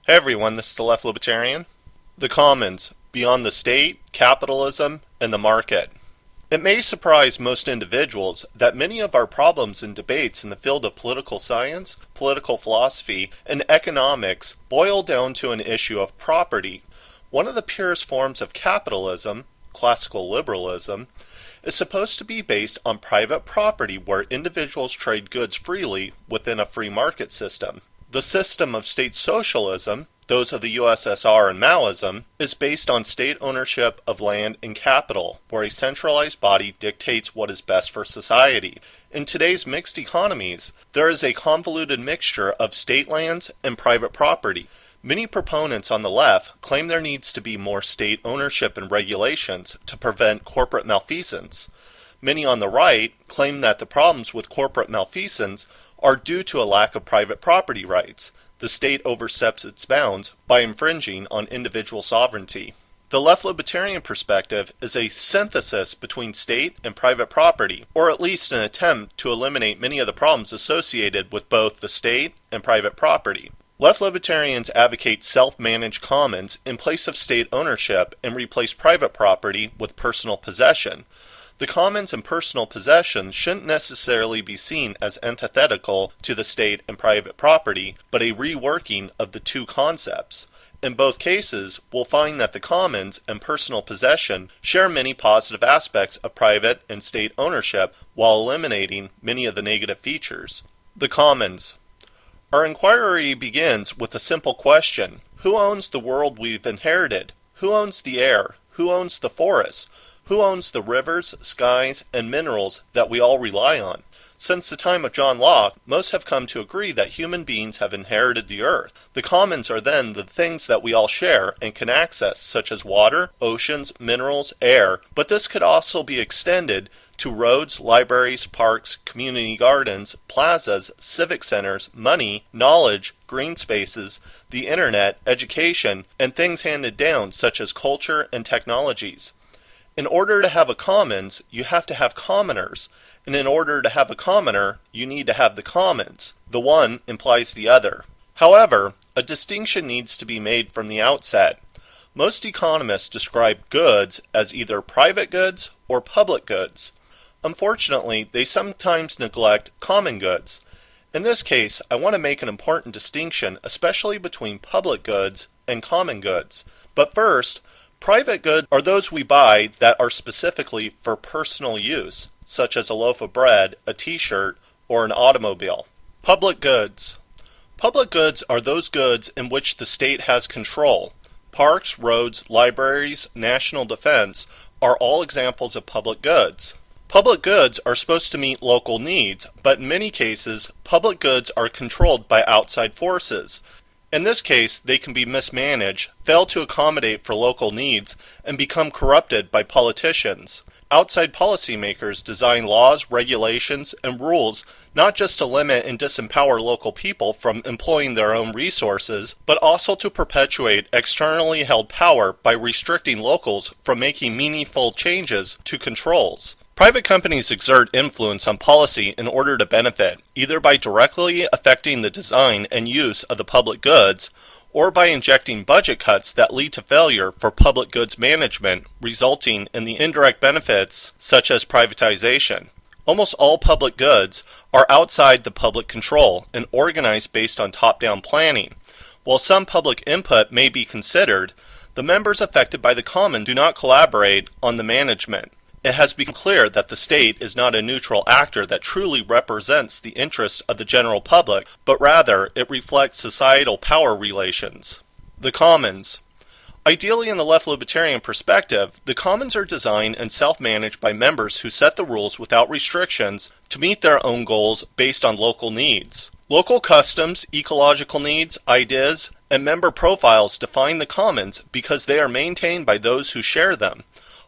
Hey everyone, this is the Left Libertarian. The Commons, beyond the state, capitalism, and the market. It may surprise most individuals that many of our problems and debates in the field of political science, political philosophy, and economics boil down to an issue of property. One of the purest forms of capitalism, classical liberalism, is supposed to be based on private property where individuals trade goods freely within a free market system. The system of state socialism, those of the USSR and Maoism, is based on state ownership of land and capital, where a centralized body dictates what is best for society. In today's mixed economies, there is a convoluted mixture of state lands and private property. Many proponents on the left claim there needs to be more state ownership and regulations to prevent corporate malfeasance. Many on the right claim that the problems with corporate malfeasance are due to a lack of private property rights. The state oversteps its bounds by infringing on individual sovereignty. The left libertarian perspective is a synthesis between state and private property, or at least an attempt to eliminate many of the problems associated with both the state and private property. Left libertarians advocate self-managed commons in place of state ownership and replace private property with personal possession. The commons and personal possession shouldn't necessarily be seen as antithetical to the state and private property, but a reworking of the two concepts. In both cases, we'll find that the commons and personal possession share many positive aspects of private and state ownership while eliminating many of the negative features. The commons. Our inquiry begins with a simple question. Who owns the world we've inherited? Who owns the air? Who owns the forests? Who owns the rivers, skies, and minerals that we all rely on? Since the time of John Locke, most have come to agree that human beings have inherited the earth. The commons are then the things that we all share and can access, such as water, oceans, minerals, air, but this could also be extended to roads, libraries, parks, community gardens, plazas, civic centers, money, knowledge, green spaces, the internet, education, and things handed down such as culture and technologies. In order to have a commons, you have to have commoners, and in order to have a commoner, you need to have the commons. The one implies the other. However, a distinction needs to be made from the outset. Most economists describe goods as either private goods or public goods. Unfortunately, they sometimes neglect common goods. In this case, I want to make an important distinction, especially between public goods and common goods. But first, private goods are those we buy that are specifically for personal use, such as a loaf of bread, a t-shirt, or an automobile. Public goods. Public goods are those goods in which the state has control. Parks, roads, libraries, national defense are all examples of public goods. Public goods are supposed to meet local needs, but in many cases, public goods are controlled by outside forces. In this case, they can be mismanaged, fail to accommodate for local needs, and become corrupted by politicians. Outside policymakers design laws, regulations, and rules not just to limit and disempower local people from employing their own resources, but also to perpetuate externally held power by restricting locals from making meaningful changes to controls. Private companies exert influence on policy in order to benefit, either by directly affecting the design and use of the public goods, or by injecting budget cuts that lead to failure for public goods management, resulting in the indirect benefits such as privatization. Almost all public goods are outside the public control and organized based on top-down planning. While some public input may be considered, the members affected by the common do not collaborate on the management. It has become clear that the state is not a neutral actor that truly represents the interests of the general public, but rather it reflects societal power relations. The commons. Ideally, in the left libertarian perspective, the commons are designed and self-managed by members who set the rules without restrictions to meet their own goals based on local needs. Local customs, ecological needs, ideas, and member profiles define the commons because they are maintained by those who share them.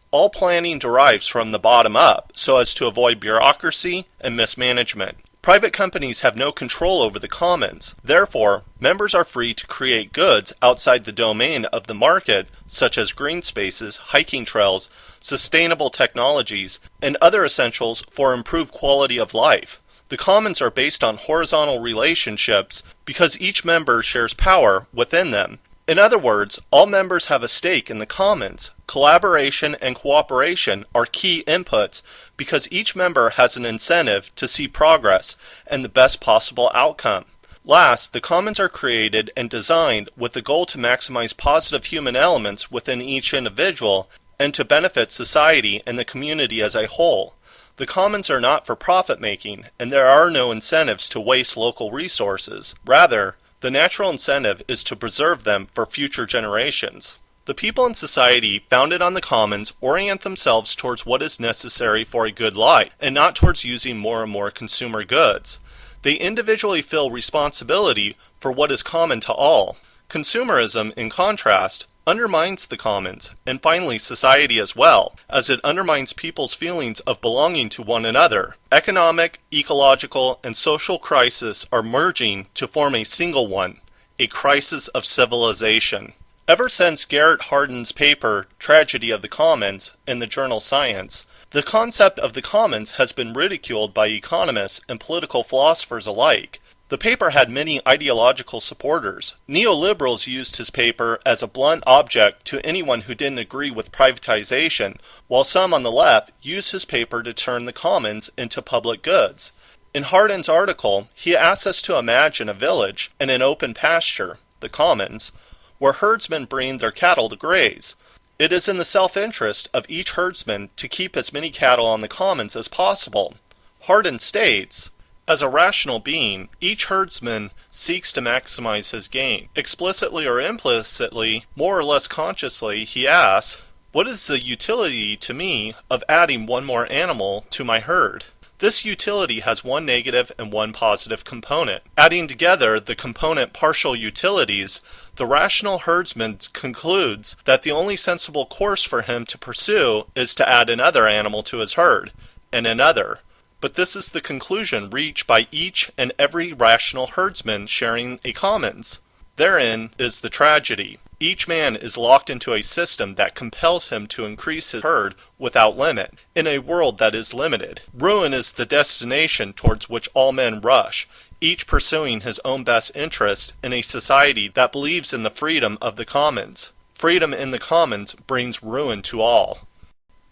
All planning derives from the bottom up, so as to avoid bureaucracy and mismanagement. Private companies have no control over the commons. Therefore, members are free to create goods outside the domain of the market, such as green spaces, hiking trails, sustainable technologies, and other essentials for improved quality of life. The commons are based on horizontal relationships because each member shares power within them. In other words, all members have a stake in the commons. Collaboration and cooperation are key inputs because each member has an incentive to see progress and the best possible outcome. Last, the commons are created and designed with the goal to maximize positive human elements within each individual and to benefit society and the community as a whole. The commons are not for profit making, and there are no incentives to waste local resources. Rather, the natural incentive is to preserve them for future generations. The people in society founded on the commons orient themselves towards what is necessary for a good life, and not towards using more and more consumer goods. They individually feel responsibility for what is common to all. Consumerism, in contrast, undermines the commons, and finally society as well, as it undermines people's feelings of belonging to one another. Economic, ecological, and social crises are merging to form a single one, a crisis of civilization. Ever since Garrett Hardin's paper, Tragedy of the Commons, in the journal Science, the concept of the commons has been ridiculed by economists and political philosophers alike. The paper had many ideological supporters. Neoliberals used his paper as a blunt object to anyone who didn't agree with privatization, while some on the left used his paper to turn the commons into public goods. In Hardin's article, he asks us to imagine a village and an open pasture, the commons, where herdsmen bring their cattle to graze. It is in the self-interest of each herdsman to keep as many cattle on the commons as possible. Hardin states, as a rational being, each herdsman seeks to maximize his gain. Explicitly or implicitly, more or less consciously, he asks, what is the utility to me of adding one more animal to my herd? This utility has one negative and one positive component. Adding together the component partial utilities, the rational herdsman concludes that the only sensible course for him to pursue is to add another animal to his herd, and another. But this is the conclusion reached by each and every rational herdsman sharing a commons. Therein is the tragedy. Each man is locked into a system that compels him to increase his herd without limit, in a world that is limited. Ruin is the destination towards which all men rush, each pursuing his own best interest in a society that believes in the freedom of the commons. Freedom in the commons brings ruin to all.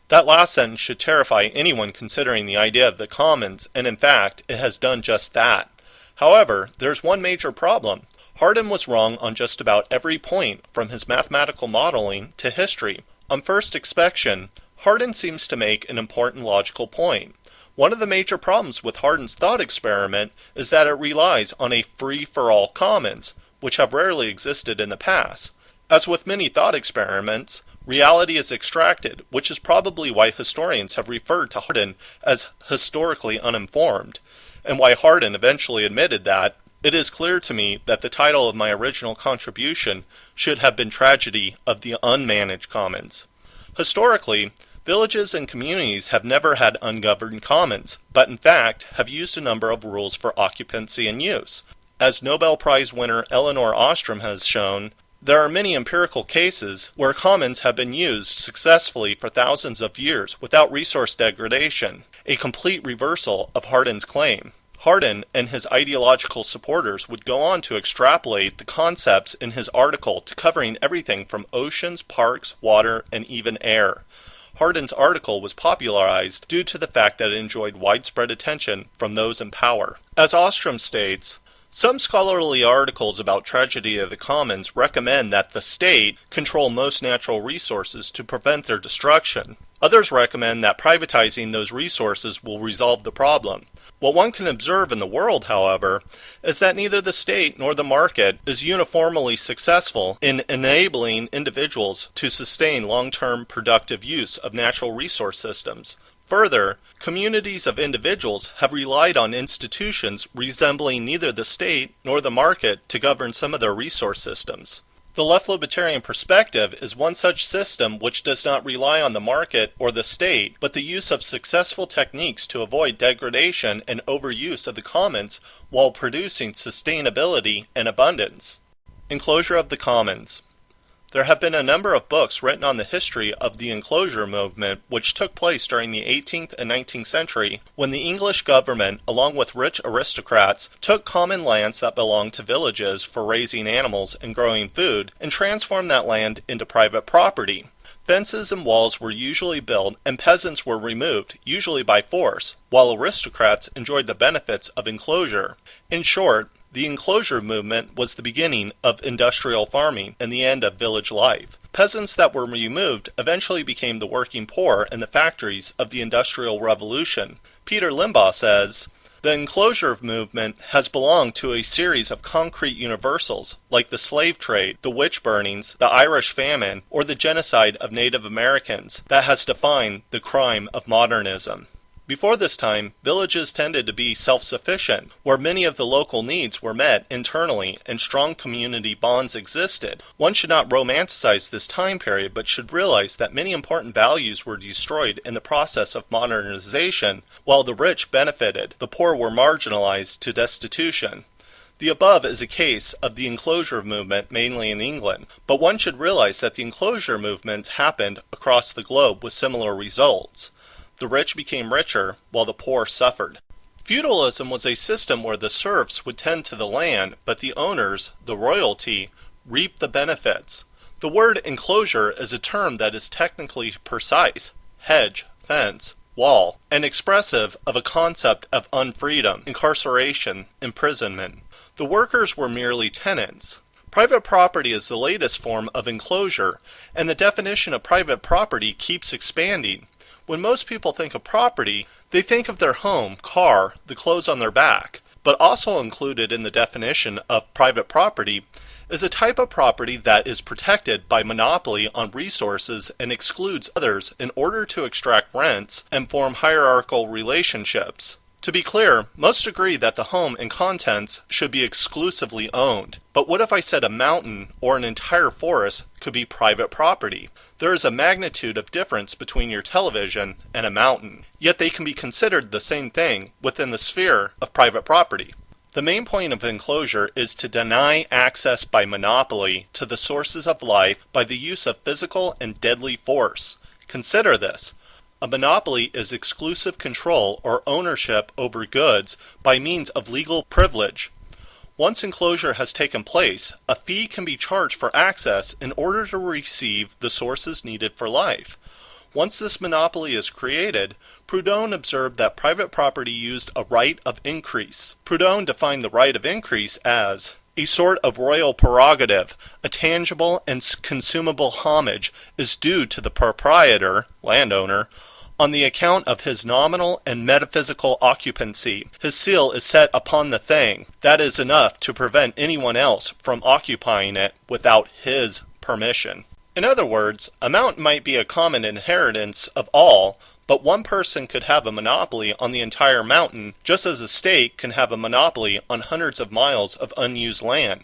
That last sentence should terrify anyone considering the idea of the commons, and in fact, it has done just that. However, there's one major problem. Hardin was wrong on just about every point, from his mathematical modeling to history. On first inspection, Hardin seems to make an important logical point. One of the major problems with Hardin's thought experiment is that it relies on a free-for-all commons, which have rarely existed in the past. As with many thought experiments, reality is extracted, which is probably why historians have referred to Hardin as historically uninformed, and why Hardin eventually admitted that, it is clear to me that the title of my original contribution should have been Tragedy of the Unmanaged Commons. Historically, villages and communities have never had ungoverned commons, but in fact have used a number of rules for occupancy and use. As Nobel Prize winner Elinor Ostrom has shown, there are many empirical cases where commons have been used successfully for thousands of years without resource degradation, a complete reversal of Hardin's claim. Hardin and his ideological supporters would go on to extrapolate the concepts in his article to covering everything from oceans, parks, water, and even air. Hardin's article was popularized due to the fact that it enjoyed widespread attention from those in power. As Ostrom states, some scholarly articles about Tragedy of the Commons recommend that the state control most natural resources to prevent their destruction. Others recommend that privatizing those resources will resolve the problem. What one can observe in the world, however, is that neither the state nor the market is uniformly successful in enabling individuals to sustain long-term productive use of natural resource systems. Further, communities of individuals have relied on institutions resembling neither the state nor the market to govern some of their resource systems. The left-libertarian perspective is one such system which does not rely on the market or the state, but the use of successful techniques to avoid degradation and overuse of the commons while producing sustainability and abundance. Enclosure of the commons. There have been a number of books written on the history of the Enclosure movement, which took place during the 18th and 19th century, when the English government, along with rich aristocrats, took common lands that belonged to villages for raising animals and growing food, and transformed that land into private property. Fences and walls were usually built, and peasants were removed, usually by force, while aristocrats enjoyed the benefits of enclosure. In short, the enclosure movement was the beginning of industrial farming and the end of village life. Peasants that were removed eventually became the working poor in the factories of the Industrial Revolution. Peter Linebaugh says, "The enclosure movement has belonged to a series of concrete universals, like the slave trade, the witch burnings, the Irish famine, or the genocide of Native Americans, that has defined the crime of modernism." Before this time, villages tended to be self-sufficient, where many of the local needs were met internally and strong community bonds existed. One should not romanticize this time period, but should realize that many important values were destroyed in the process of modernization. While the rich benefited, the poor were marginalized to destitution. The above is a case of the enclosure movement mainly in England, but one should realize that the enclosure movement happened across the globe with similar results. The rich became richer, while the poor suffered. Feudalism was a system where the serfs would tend to the land, but the owners, the royalty, reaped the benefits. The word enclosure is a term that is technically precise: hedge, fence, wall, and expressive of a concept of unfreedom, incarceration, imprisonment. The workers were merely tenants. Private property is the latest form of enclosure, and the definition of private property keeps expanding. When most people think of property, they think of their home, car, the clothes on their back. But also included in the definition of private property is a type of property that is protected by monopoly on resources and excludes others in order to extract rents and form hierarchical relationships. To be clear, most agree that the home and contents should be exclusively owned. But what if I said a mountain or an entire forest could be private property? There is a magnitude of difference between your television and a mountain, yet they can be considered the same thing within the sphere of private property. The main point of enclosure is to deny access by monopoly to the sources of life by the use of physical and deadly force. Consider this. A monopoly is exclusive control or ownership over goods by means of legal privilege. Once enclosure has taken place, a fee can be charged for access in order to receive the sources needed for life. Once this monopoly is created, Proudhon observed that private property used a right of increase. Proudhon defined the right of increase as a sort of royal prerogative. A tangible and consumable homage is due to the proprietor, landowner, on the account of his nominal and metaphysical occupancy. His seal is set upon the thing. That is enough to prevent anyone else from occupying it without his permission. In other words, a mountain might be a common inheritance of all, but one person could have a monopoly on the entire mountain, just as a state can have a monopoly on hundreds of miles of unused land.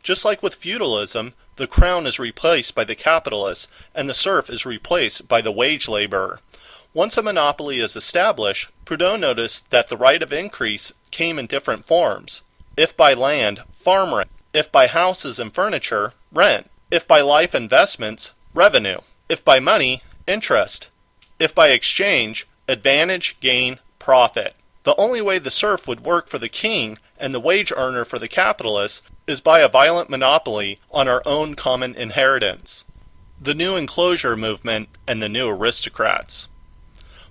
Just like with feudalism, the crown is replaced by the capitalist, and the serf is replaced by the wage laborer. Once a monopoly is established, Proudhon noticed that the right of increase came in different forms. If by land, farm rent. If by houses and furniture, rent. If by life investments, revenue. If by money, interest. If by exchange, advantage, gain, profit. The only way the serf would work for the king and the wage earner for the capitalist is by a violent monopoly on our own common inheritance. The new enclosure movement and the new aristocrats.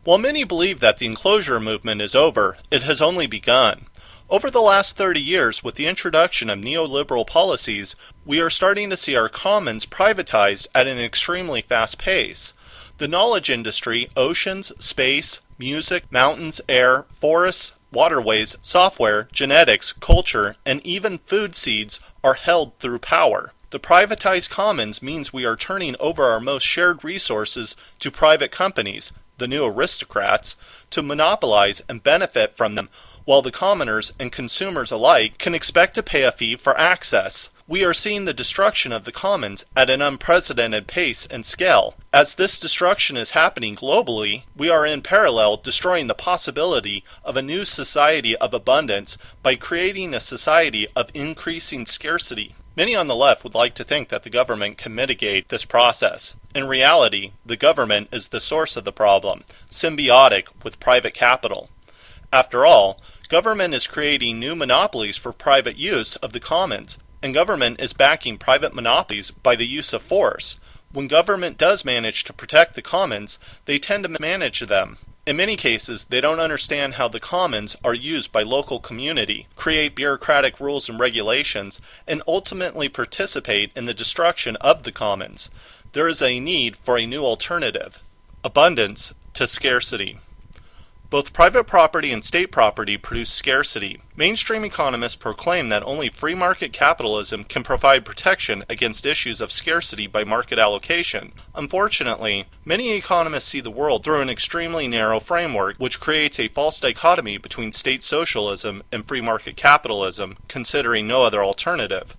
While many believe that the enclosure movement is over, it has only begun. Over the last 30 years, with the introduction of neoliberal policies, we are starting to see our commons privatized at an extremely fast pace. The knowledge industry, oceans, space, music, mountains, air, forests, waterways, software, genetics, culture, and even food seeds are held through power. The privatized commons means we are turning over our most shared resources to private companies, the new aristocrats, to monopolize and benefit from them, while the commoners and consumers alike can expect to pay a fee for access. We are seeing the destruction of the commons at an unprecedented pace and scale. As this destruction is happening globally, we are in parallel destroying the possibility of a new society of abundance by creating a society of increasing scarcity. Many on the left would like to think that the government can mitigate this process. In reality, the government is the source of the problem, symbiotic with private capital. After all, government is creating new monopolies for private use of the commons, and government is backing private monopolies by the use of force. When government does manage to protect the commons, they tend to manage them. In many cases, they don't understand how the commons are used by local community, create bureaucratic rules and regulations, and ultimately participate in the destruction of the commons. There is a need for a new alternative: abundance to scarcity. Both private property and state property produce scarcity. Mainstream economists proclaim that only free market capitalism can provide protection against issues of scarcity by market allocation. Unfortunately, many economists see the world through an extremely narrow framework, which creates a false dichotomy between state socialism and free market capitalism, considering no other alternative.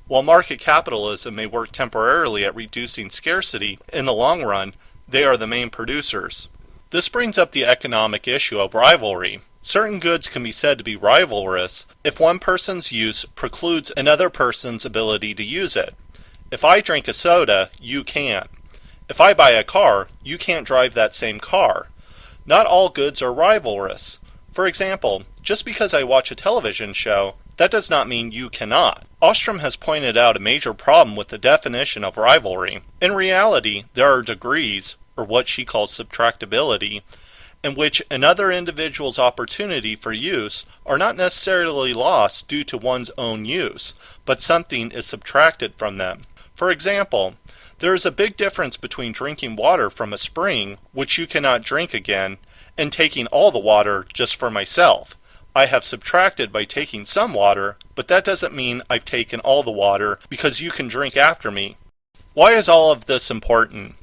While market capitalism may work temporarily at reducing scarcity, in the long run, they are the main producers. This brings up the economic issue of rivalry. Certain goods can be said to be rivalrous if one person's use precludes another person's ability to use it. If I drink a soda, you can't. If I buy a car, you can't drive that same car. Not all goods are rivalrous. For example, just because I watch a television show, that does not mean you cannot. Ostrom has pointed out a major problem with the definition of rivalry. In reality, there are degrees, or what she calls subtractability, in which another individual's opportunity for use are not necessarily lost due to one's own use, but something is subtracted from them. For example, there is a big difference between drinking water from a spring, which you cannot drink again, and taking all the water just for myself. I have subtracted by taking some water, but that doesn't mean I've taken all the water because you can drink after me. Why is all of this important?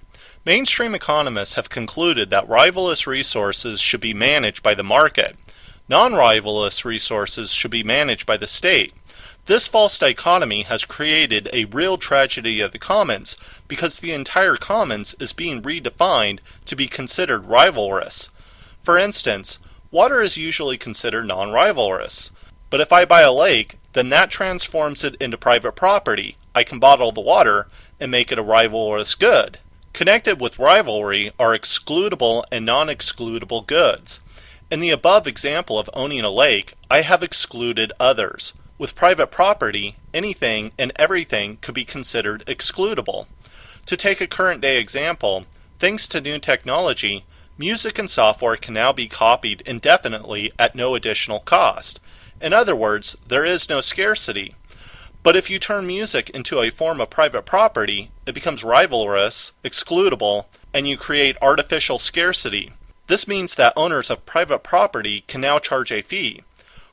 Mainstream economists have concluded that rivalrous resources should be managed by the market. Non-rivalrous resources should be managed by the state. This false dichotomy has created a real tragedy of the commons because the entire commons is being redefined to be considered rivalrous. For instance, water is usually considered non-rivalrous. But if I buy a lake, then that transforms it into private property. I can bottle the water and make it a rivalrous good. Connected with rivalry are excludable and non-excludable goods. In the above example of owning a lake, I have excluded others. With private property, anything and everything could be considered excludable. To take a current day example, thanks to new technology, music and software can now be copied indefinitely at no additional cost. In other words, there is no scarcity. But if you turn music into a form of private property, it becomes rivalrous, excludable, and you create artificial scarcity. This means that owners of private property can now charge a fee.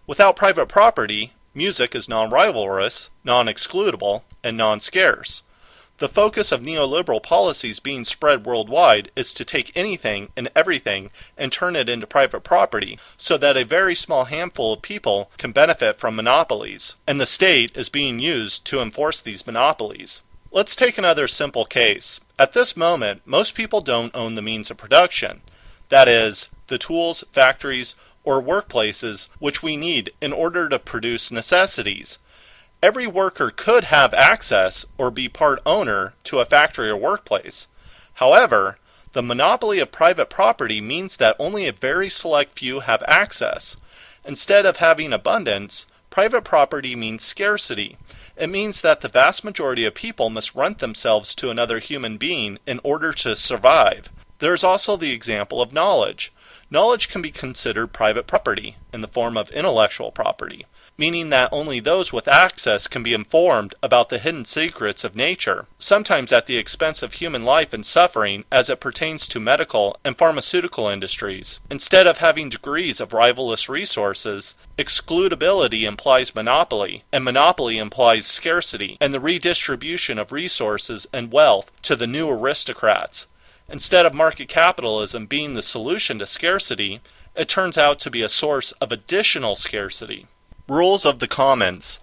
Without private property, music is non-rivalrous, non-excludable, and non-scarce. The focus of neoliberal policies being spread worldwide is to take anything and everything and turn it into private property so that a very small handful of people can benefit from monopolies, and the state is being used to enforce these monopolies. Let's take another simple case. At this moment, most people don't own the means of production. That is, the tools, factories, or workplaces which we need in order to produce necessities. Every worker could have access or be part owner to a factory or workplace. However, the monopoly of private property means that only a very select few have access. Instead of having abundance, private property means scarcity. It means that the vast majority of people must rent themselves to another human being in order to survive. There is also the example of knowledge. Knowledge can be considered private property in the form of intellectual property, meaning that only those with access can be informed about the hidden secrets of nature, sometimes at the expense of human life and suffering as it pertains to medical and pharmaceutical industries. Instead of having degrees of rivalrous resources, excludability implies monopoly, and monopoly implies scarcity and the redistribution of resources and wealth to the new aristocrats. Instead of market capitalism being the solution to scarcity, it turns out to be a source of additional scarcity. Rules of the Commons.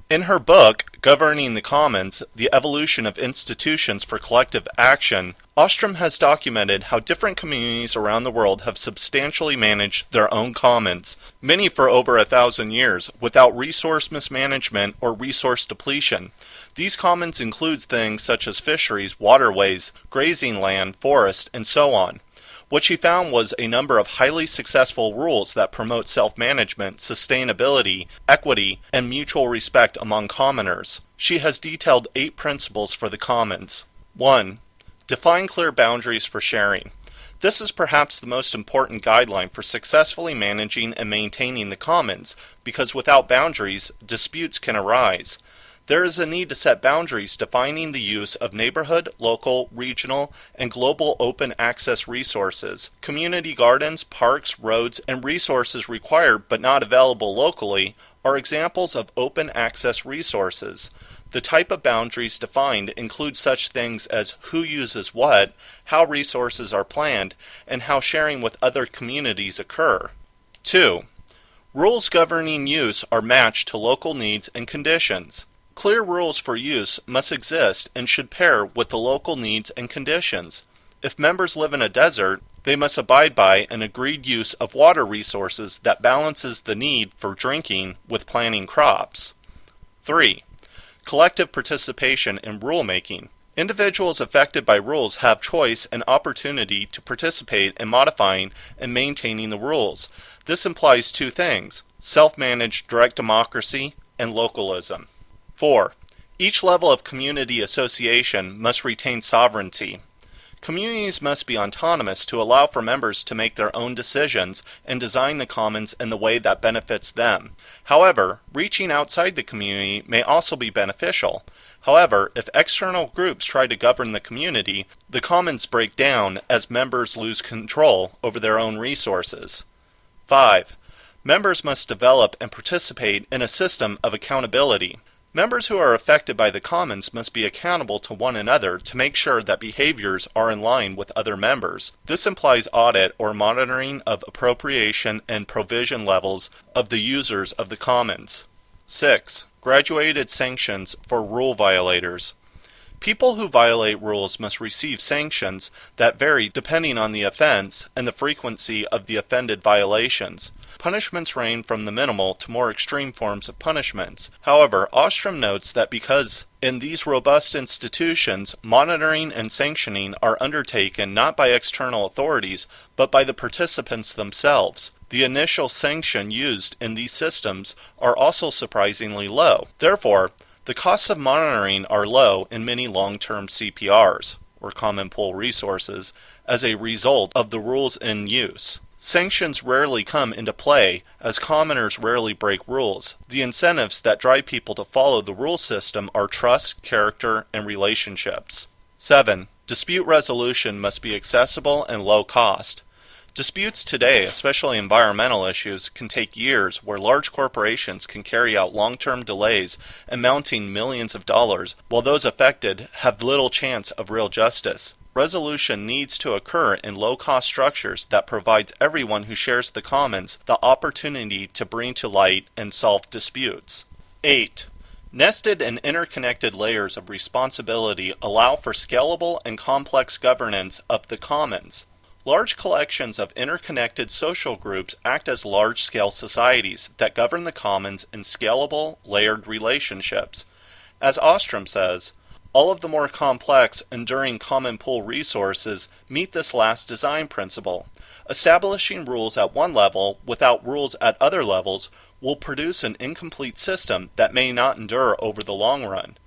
In her book, Governing the Commons, The Evolution of Institutions for Collective Action, Ostrom has documented how different communities around the world have substantially managed their own commons, many for over 1,000 years, without resource mismanagement or resource depletion. These commons include things such as fisheries, waterways, grazing land, forest, and so on. What she found was a number of highly successful rules that promote self-management, sustainability, equity, and mutual respect among commoners. She has detailed 8 principles for the commons. 1. Define clear boundaries for sharing. This is perhaps the most important guideline for successfully managing and maintaining the commons, because without boundaries, disputes can arise. There is a need to set boundaries defining the use of neighborhood, local, regional, and global open access resources. Community gardens, parks, roads, and resources required but not available locally are examples of open access resources. The type of boundaries defined include such things as who uses what, how resources are planned, and how sharing with other communities occur. 2. Rules governing use are matched to local needs and conditions. Clear rules for use must exist and should pair with the local needs and conditions. If members live in a desert, they must abide by an agreed use of water resources that balances the need for drinking with planting crops. 3. Collective participation in rulemaking. Individuals affected by rules have choice and opportunity to participate in modifying and maintaining the rules. This implies 2 things: self-managed direct democracy and localism. 4. Each level of community association must retain sovereignty. Communities must be autonomous to allow for members to make their own decisions and design the commons in the way that benefits them. However, reaching outside the community may also be beneficial. However, if external groups try to govern the community, the commons break down as members lose control over their own resources. 5. Members must develop and participate in a system of accountability. Members who are affected by the commons must be accountable to one another to make sure that behaviors are in line with other members. This implies audit or monitoring of appropriation and provision levels of the users of the commons. 6. Graduated sanctions for rule violators. People who violate rules must receive sanctions that vary depending on the offense and the frequency of the offended violations. Punishments range from the minimal to more extreme forms of punishments. However, Ostrom notes that because in these robust institutions, monitoring and sanctioning are undertaken not by external authorities, but by the participants themselves, the initial sanction used in these systems are also surprisingly low. Therefore, the costs of monitoring are low in many long-term CPRs, or common pool resources, as a result of the rules in use. Sanctions rarely come into play, as commoners rarely break rules. The incentives that drive people to follow the rule system are trust, character, and relationships. 7. Dispute resolution must be accessible and low cost. Disputes today, especially environmental issues, can take years, where large corporations can carry out long-term delays amounting millions of dollars, while those affected have little chance of real justice. Resolution needs to occur in low-cost structures that provides everyone who shares the commons the opportunity to bring to light and solve disputes. 8. Nested and interconnected layers of responsibility allow for scalable and complex governance of the commons. Large collections of interconnected social groups act as large-scale societies that govern the commons in scalable, layered relationships. As Ostrom says, all of the more complex, enduring common pool resources meet this last design principle. Establishing rules at one level without rules at other levels will produce an incomplete system that may not endure over the long run.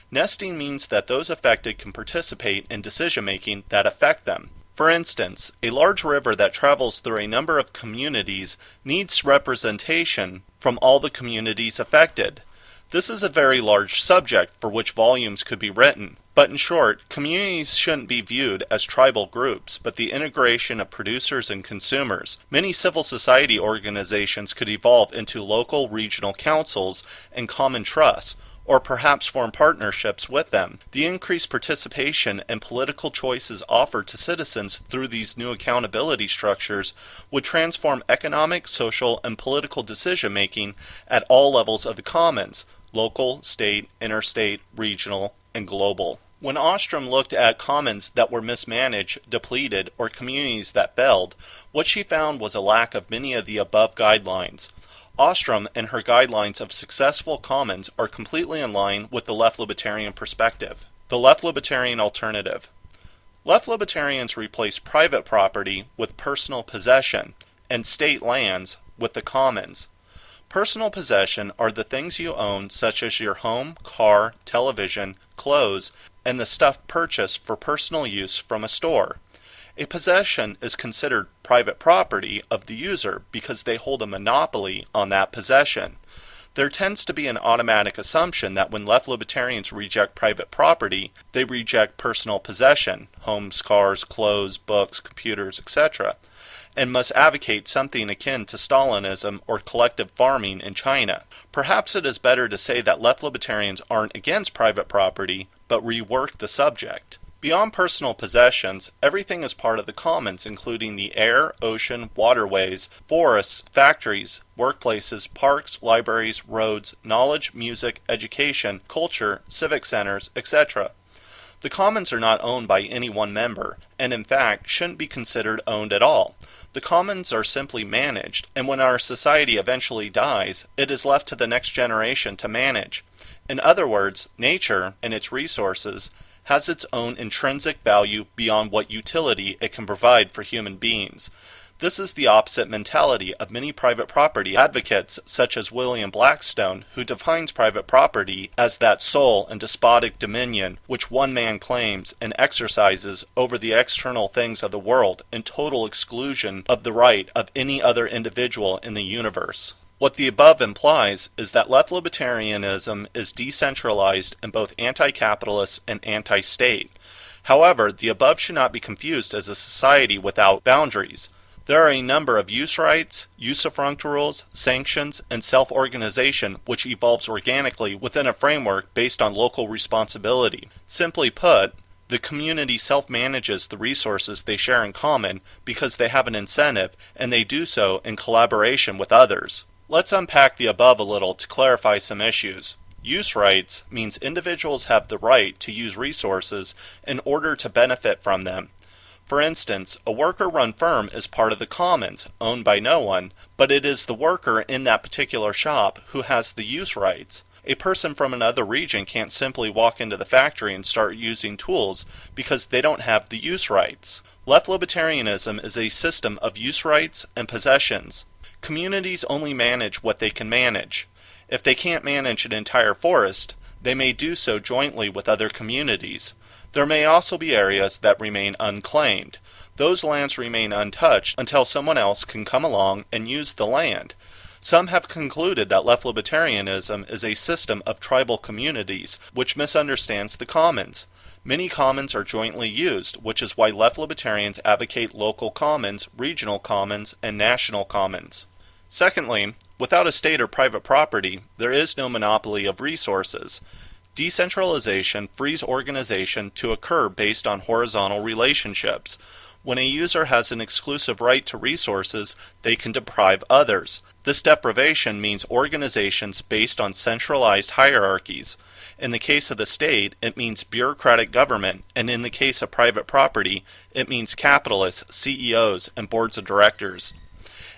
Nesting means that those affected can participate in decision-making that affect them. For instance, a large river that travels through a number of communities needs representation from all the communities affected. This is a very large subject for which volumes could be written. But in short, communities shouldn't be viewed as tribal groups, but the integration of producers and consumers. Many civil society organizations could evolve into local regional councils and common trusts, or perhaps form partnerships with them. The increased participation and political choices offered to citizens through these new accountability structures would transform economic, social, and political decision-making at all levels of the commons: local, state, interstate, regional, and global. When Ostrom looked at commons that were mismanaged, depleted, or communities that failed, what she found was a lack of many of the above guidelines. Ostrom and her guidelines of successful commons are completely in line with the left-libertarian perspective. The left-libertarian alternative. Left-libertarians replace private property with personal possession, and state lands with the commons. Personal possession are the things you own, such as your home, car, television, clothes, and the stuff purchased for personal use from a store. A possession is considered private property of the user because they hold a monopoly on that possession. There tends to be an automatic assumption that when left-libertarians reject private property, they reject personal possession, homes, cars, clothes, books, computers, etc., and must advocate something akin to Stalinism or collective farming in China. Perhaps it is better to say that left-libertarians aren't against private property, but rework the subject. Beyond personal possessions, everything is part of the commons, including the air, ocean, waterways, forests, factories, workplaces, parks, libraries, roads, knowledge, music, education, culture, civic centers, etc. The commons are not owned by any one member, and in fact shouldn't be considered owned at all. The commons are simply managed, and when our society eventually dies, it is left to the next generation to manage. In other words, nature and its resources has its own intrinsic value beyond what utility it can provide for human beings. This is the opposite mentality of many private property advocates such as William Blackstone, who defines private property as that sole and despotic dominion which one man claims and exercises over the external things of the world in total exclusion of the right of any other individual in the universe. What the above implies is that left-libertarianism is decentralized and both anti-capitalist and anti-state. However, the above should not be confused as a society without boundaries. There are a number of use rights, usufruct rules, sanctions, and self-organization which evolves organically within a framework based on local responsibility. Simply put, the community self-manages the resources they share in common because they have an incentive and they do so in collaboration with others. Let's unpack the above a little to clarify some issues. Use rights means individuals have the right to use resources in order to benefit from them. For instance, a worker-run firm is part of the commons, owned by no one, but it is the worker in that particular shop who has the use rights. A person from another region can't simply walk into the factory and start using tools because they don't have the use rights. Left-libertarianism is a system of use rights and possessions. Communities only manage what they can manage. If they can't manage an entire forest, they may do so jointly with other communities. There may also be areas that remain unclaimed. Those lands remain untouched until someone else can come along and use the land. Some have concluded that left-libertarianism is a system of tribal communities, which misunderstands the commons. Many commons are jointly used, which is why left-libertarians advocate local commons, regional commons, and national commons. Secondly, without a state or private property, there is no monopoly of resources. Decentralization frees organization to occur based on horizontal relationships. When a user has an exclusive right to resources, they can deprive others. This deprivation means organizations based on centralized hierarchies. In the case of the state, it means bureaucratic government, and in the case of private property, it means capitalists, CEOs, and boards of directors.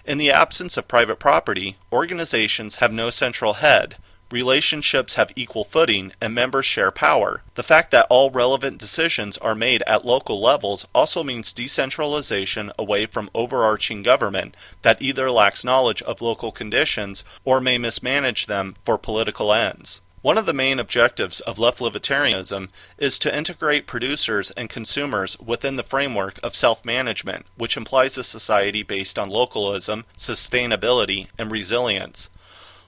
In the absence of private property, organizations have no central head. Relationships have equal footing, and members share power. The fact that all relevant decisions are made at local levels also means decentralization away from overarching government that either lacks knowledge of local conditions or may mismanage them for political ends. One of the main objectives of left-libertarianism is to integrate producers and consumers within the framework of self-management, which implies a society based on localism, sustainability, and resilience.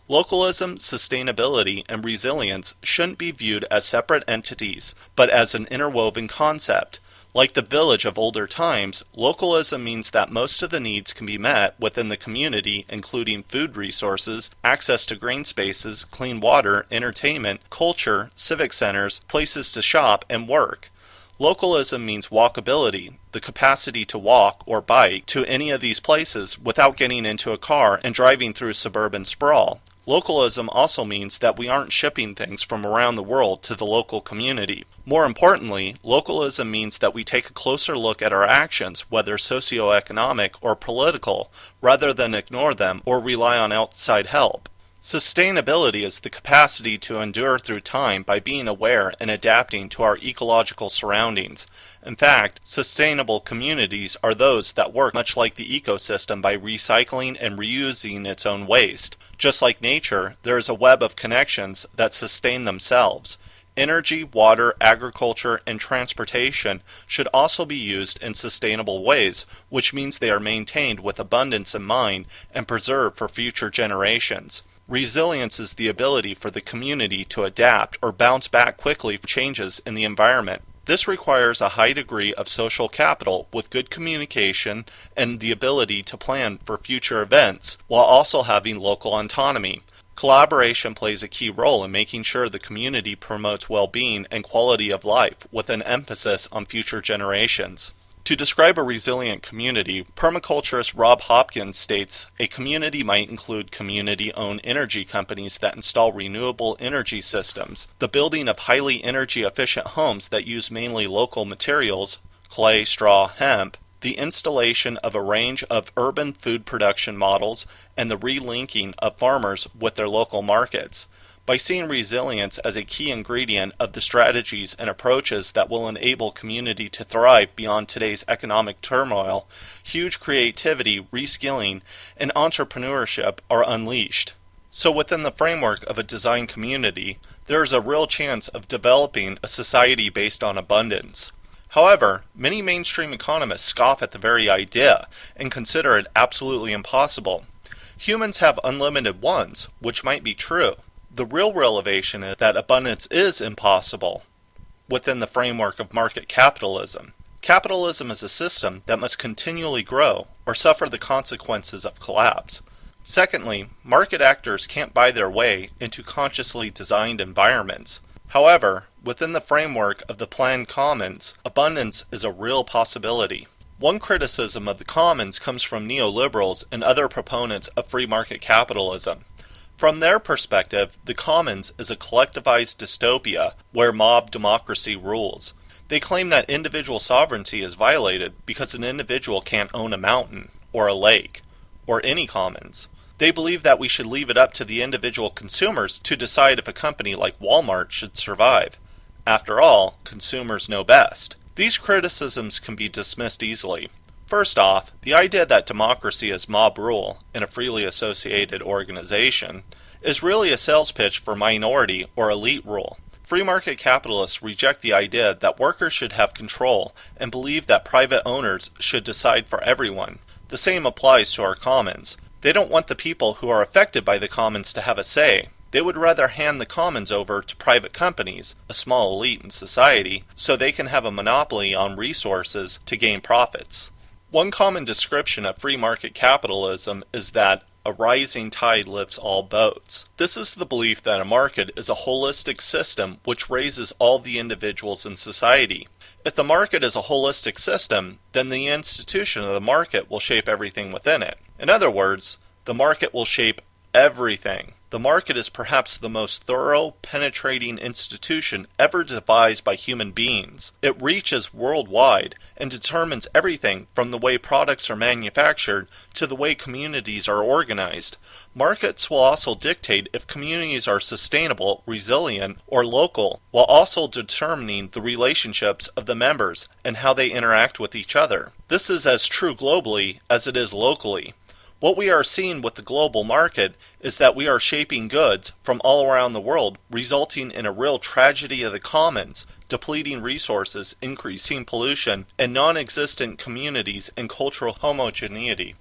Localism, sustainability, and resilience shouldn't be viewed as separate entities, but as an interwoven concept. Like the village of older times, localism means that most of the needs can be met within the community, including food resources, access to green spaces, clean water, entertainment, culture, civic centers, places to shop and work. Localism means walkability, the capacity to walk or bike to any of these places without getting into a car and driving through suburban sprawl. Localism also means that we aren't shipping things from around the world to the local community. More importantly, localism means that we take a closer look at our actions, whether socioeconomic or political, rather than ignore them or rely on outside help. Sustainability is the capacity to endure through time by being aware and adapting to our ecological surroundings. In fact, sustainable communities are those that work much like the ecosystem by recycling and reusing its own waste. Just like nature, there is a web of connections that sustain themselves. Energy, water, agriculture, and transportation should also be used in sustainable ways, which means they are maintained with abundance in mind and preserved for future generations. Resilience is the ability for the community to adapt or bounce back quickly for changes in the environment. This requires a high degree of social capital with good communication and the ability to plan for future events, while also having local autonomy. Collaboration plays a key role in making sure the community promotes well-being and quality of life with an emphasis on future generations. To describe a resilient community, permaculturist Rob Hopkins states, a community might include community-owned energy companies that install renewable energy systems, the building of highly energy-efficient homes that use mainly local materials, clay, straw, hemp, the installation of a range of urban food production models, and the relinking of farmers with their local markets. By seeing resilience as a key ingredient of the strategies and approaches that will enable community to thrive beyond today's economic turmoil, huge creativity, reskilling, and entrepreneurship are unleashed. So within the framework of a design community, there is a real chance of developing a society based on abundance. However, many mainstream economists scoff at the very idea and consider it absolutely impossible. Humans have unlimited wants, which might be true. The real revelation is that abundance is impossible within the framework of market capitalism. Capitalism is a system that must continually grow or suffer the consequences of collapse. Secondly, market actors can't buy their way into consciously designed environments. However, within the framework of the planned commons, abundance is a real possibility. One criticism of the commons comes from neoliberals and other proponents of free market capitalism. From their perspective, the commons is a collectivized dystopia where mob democracy rules. They claim that individual sovereignty is violated because an individual can't own a mountain, or a lake, or any commons. They believe that we should leave it up to the individual consumers to decide if a company like Walmart should survive. After all, consumers know best. These criticisms can be dismissed easily. First off, the idea that democracy is mob rule in a freely associated organization is really a sales pitch for minority or elite rule. Free market capitalists reject the idea that workers should have control and believe that private owners should decide for everyone. The same applies to our commons. They don't want the people who are affected by the commons to have a say. They would rather hand the commons over to private companies, a small elite in society, so they can have a monopoly on resources to gain profits. One common description of free market capitalism is that a rising tide lifts all boats. This is the belief that a market is a holistic system which raises all the individuals in society. If the market is a holistic system, then the institution of the market will shape everything within it. In other words, the market will shape everything. The market is perhaps the most thorough, penetrating institution ever devised by human beings. It reaches worldwide and determines everything from the way products are manufactured to the way communities are organized. Markets will also dictate if communities are sustainable, resilient, or local, while also determining the relationships of the members and how they interact with each other. This is as true globally as it is locally. What we are seeing with the global market is that we are shaping goods from all around the world, resulting in a real tragedy of the commons, depleting resources, increasing pollution, and non-existent communities and cultural homogeneity.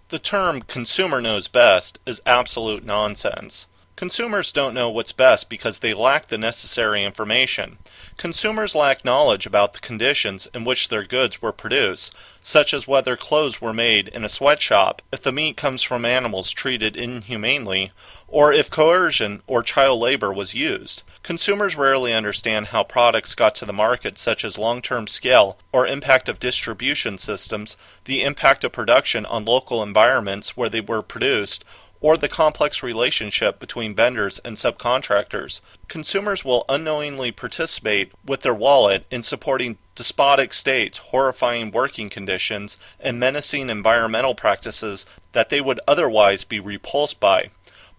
The term consumer knows best is absolute nonsense. Consumers don't know what's best because they lack the necessary information. Consumers lack knowledge about the conditions in which their goods were produced, such as whether clothes were made in a sweatshop, if the meat comes from animals treated inhumanely, or if coercion or child labor was used. Consumers rarely understand how products got to the market, such as long-term scale or impact of distribution systems, the impact of production on local environments where they were produced, or the complex relationship between vendors and subcontractors. Consumers will unknowingly participate with their wallet in supporting despotic states, horrifying working conditions, and menacing environmental practices that they would otherwise be repulsed by.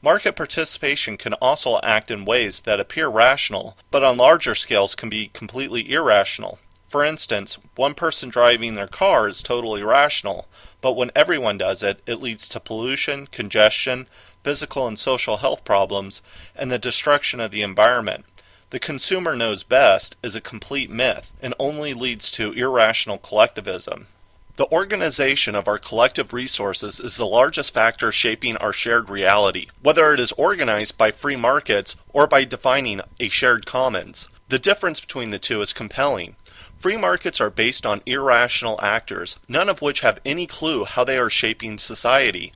Market participation can also act in ways that appear rational, but on larger scales can be completely irrational. For instance, one person driving their car is totally rational, but when everyone does it, it leads to pollution, congestion, physical and social health problems, and the destruction of the environment. The consumer knows best is a complete myth and only leads to irrational collectivism. The organization of our collective resources is the largest factor shaping our shared reality, whether it is organized by free markets or by defining a shared commons. The difference between the two is compelling. Free markets are based on irrational actors, none of which have any clue how they are shaping society.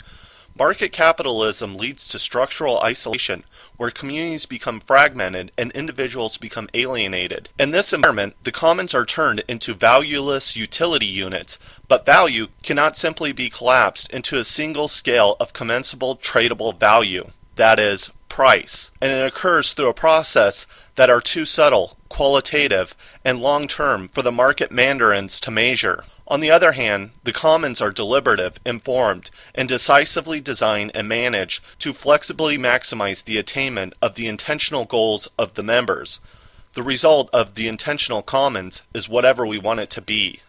Market capitalism leads to structural isolation, where communities become fragmented and individuals become alienated. In this environment, the commons are turned into valueless utility units, but value cannot simply be collapsed into a single scale of commensable tradable value, that is, price, and it occurs through a process that are too subtle, qualitative, and long-term for the market mandarins to measure. On the other hand, the commons are deliberative, informed, and decisively designed and managed to flexibly maximize the attainment of the intentional goals of the members. The result of the intentional commons is whatever we want it to be.